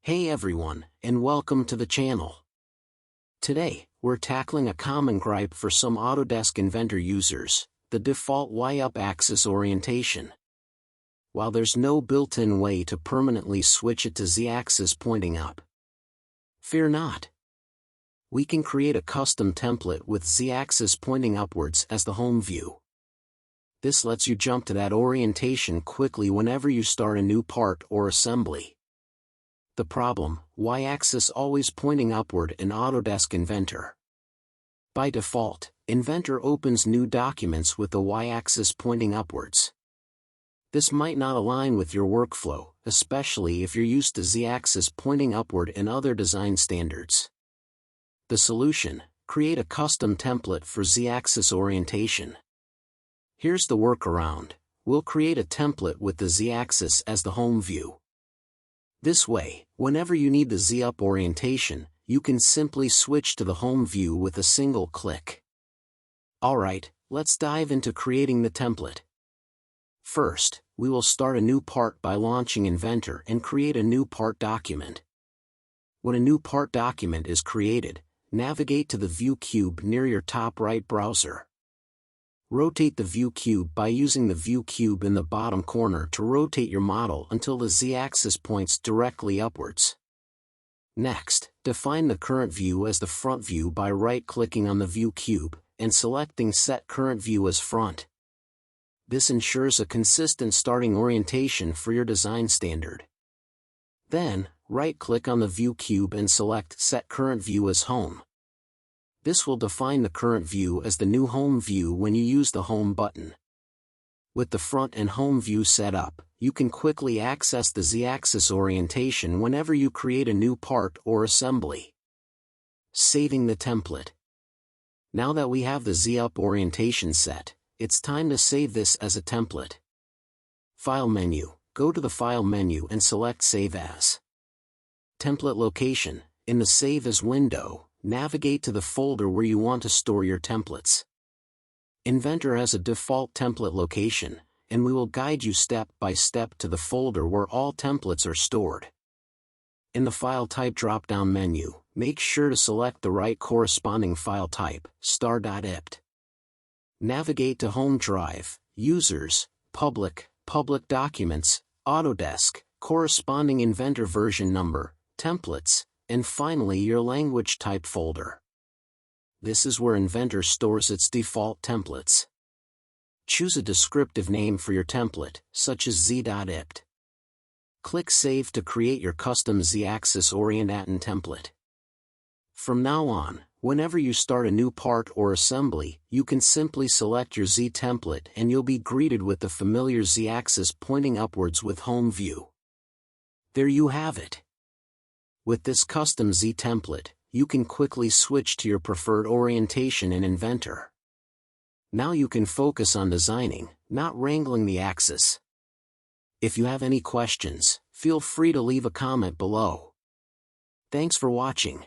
Hey everyone, and welcome to the channel. Today, we're tackling a common gripe for some Autodesk Inventor users, the default Y-up axis orientation. While there's no built-in way to permanently switch it to Z-axis pointing up, fear not. We can create a custom template with Z-axis pointing upwards as the home view. This lets you jump to that orientation quickly whenever you start a new part or assembly. The problem: Y-axis always pointing upward in Autodesk Inventor. By default, Inventor opens new documents with the Y-axis pointing upwards. This might not align with your workflow, especially if you're used to Z-axis pointing upward in other design standards. The solution: create a custom template for Z-axis orientation. Here's the workaround. We'll create a template with the Z-axis as the home view. This way, whenever you need the Z-up orientation, you can simply switch to the home view with a single click. Alright, let's dive into creating the template. First, we will start a new part by launching Inventor and create a new part document. When a new part document is created, navigate to the view cube near your top right browser. Rotate the view cube by using the view cube in the bottom corner to rotate your model until the Z-axis points directly upwards. Next, define the current view as the front view by right-clicking on the view cube and selecting Set Current View as Front. This ensures a consistent starting orientation for your design standard. Then, right-click on the view cube and select Set Current View as Home. This will define the current view as the new home view when you use the Home button. With the front and home view set up, you can quickly access the Z-axis orientation whenever you create a new part or assembly. Saving the template. Now that we have the Z-up orientation set, it's time to save this as a template. File menu. Go to the File menu and select Save As. Template location. In the Save As window, navigate to the folder where you want to store your templates. Inventor has a default template location, and we will guide you step by step to the folder where all templates are stored. In the File Type drop-down menu, make sure to select the right corresponding file type, star.ipt. Navigate to Home Drive, Users, Public Documents, Autodesk, corresponding Inventor version number, Templates, and finally your language type folder. This is where Inventor stores its default templates. Choose a descriptive name for your template, such as z.ipt. Click Save to create your custom Z-axis orientation template. From now on, whenever you start a new part or assembly, you can simply select your Z template and you'll be greeted with the familiar Z-axis pointing upwards with home view. There you have it. With this custom Z template, you can quickly switch to your preferred orientation in Inventor. Now you can focus on designing, not wrangling the axis. If you have any questions, feel free to leave a comment below. Thanks for watching.